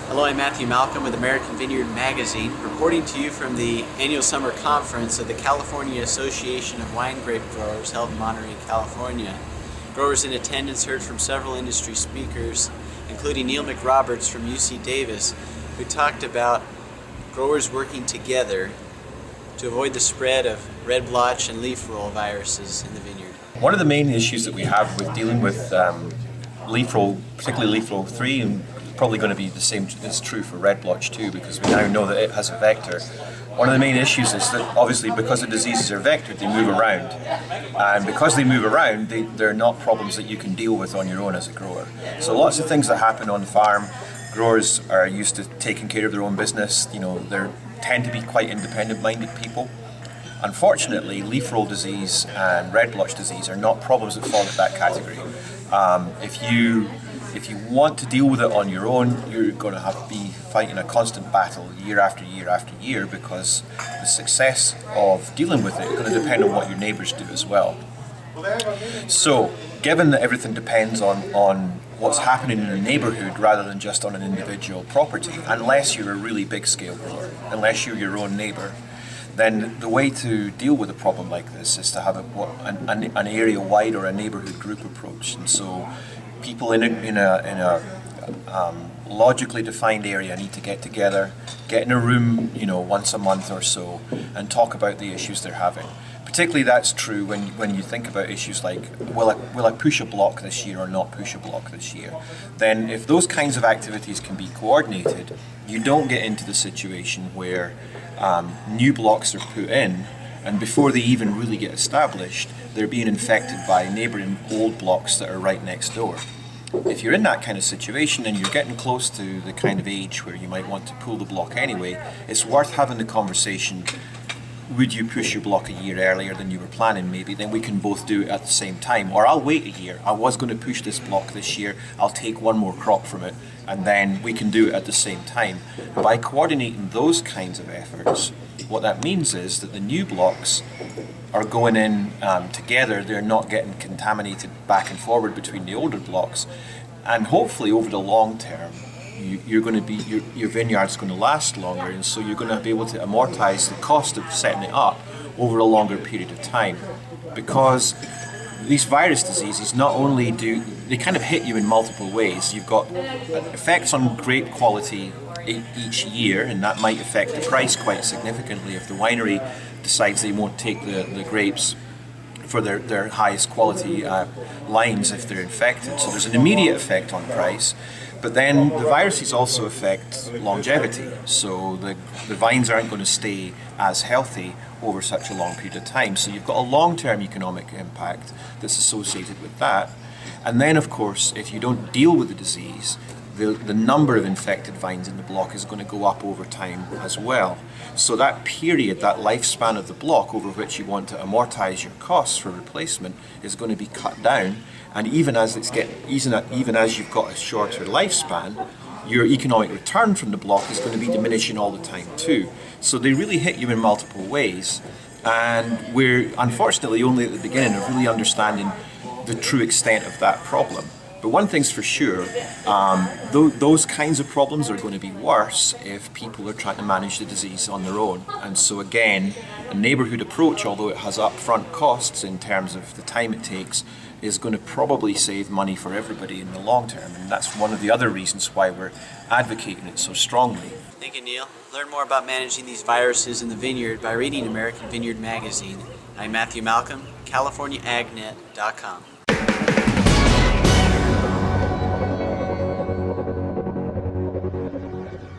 Hello, I'm Matthew Malcolm with American Vineyard Magazine, reporting to you from the annual summer conference of the California Association of Winegrape Growers held in Monterey, California. Growers in attendance heard from several industry speakers, including Neil McRoberts from UC Davis, who talked about growers working together to avoid the spread of red blotch and leaf roll viruses in the vineyard. One of the main issues that we have with dealing with leaf roll, particularly leaf roll 3, and probably going to be the same is true for red blotch too, because we now know that it has a vector. One of the main issues is that obviously because the diseases are vectored, they move around, and because they move around, they're not problems that you can deal with on your own as a grower. So lots of things that happen on the farm, growers are used to taking care of their own business. You know, they tend to be quite independent-minded people. Unfortunately, leaf roll disease and red blotch disease are not problems that fall into that category. If you want to deal with it on your own, you're going to have to be fighting a constant battle year after year after year, because the success of dealing with it is going to depend on what your neighbours do as well. So, given that everything depends on what's happening in a neighbourhood rather than just on an individual property, unless you're a really big scale grower, unless you're your own neighbour, then the way to deal with a problem like this is to have an area-wide or a neighbourhood group approach. And so people in a logically defined area need to get together, get in a room, once a month or so, and talk about the issues they're having. Particularly that's true when you think about issues like, will I push a block this year or not push a block this year? Then if those kinds of activities can be coordinated, you don't get into the situation where new blocks are put in, and before they even really get established, they're being infected by neighbouring old blocks that are right next door. If you're in that kind of situation and you're getting close to the kind of age where you might want to pull the block anyway, it's worth having the conversation. Would you push your block a year earlier than you were planning maybe? Then we can both do it at the same time. Or I'll wait a year. I was going to push this block this year. I'll take one more crop from it, and then we can do it at the same time. By coordinating those kinds of efforts, what that means is that the new blocks are going in together. They're not getting contaminated back and forward between the older blocks, and hopefully over the long term, your vineyard's going to last longer, and so you're going to be able to amortize the cost of setting it up over a longer period of time. Because these virus diseases not only they kind of hit you in multiple ways. You've got effects on grape quality each year, and that might affect the price quite significantly if the winery decides they won't take the grapes for their highest quality lines if they're infected. So there's an immediate effect on price. But then the viruses also affect longevity, so the vines aren't going to stay as healthy over such a long period of time. So you've got a long-term economic impact that's associated with that. And then, of course, if you don't deal with the disease, the number of infected vines in the block is going to go up over time as well. So that period, that lifespan of the block over which you want to amortize your costs for replacement is going to be cut down. And even as you've got a shorter lifespan, your economic return from the block is going to be diminishing all the time too. So they really hit you in multiple ways. And we're unfortunately only at the beginning of really understanding the true extent of that problem. But one thing's for sure, those kinds of problems are going to be worse if people are trying to manage the disease on their own. And so again, a neighbourhood approach, although it has upfront costs in terms of the time it takes, is going to probably save money for everybody in the long term. And that's one of the other reasons why we're advocating it so strongly. Thank you, Neil. Learn more about managing these viruses in the vineyard by reading American Vineyard Magazine. I'm Matthew Malcolm, CaliforniaAgNet.com.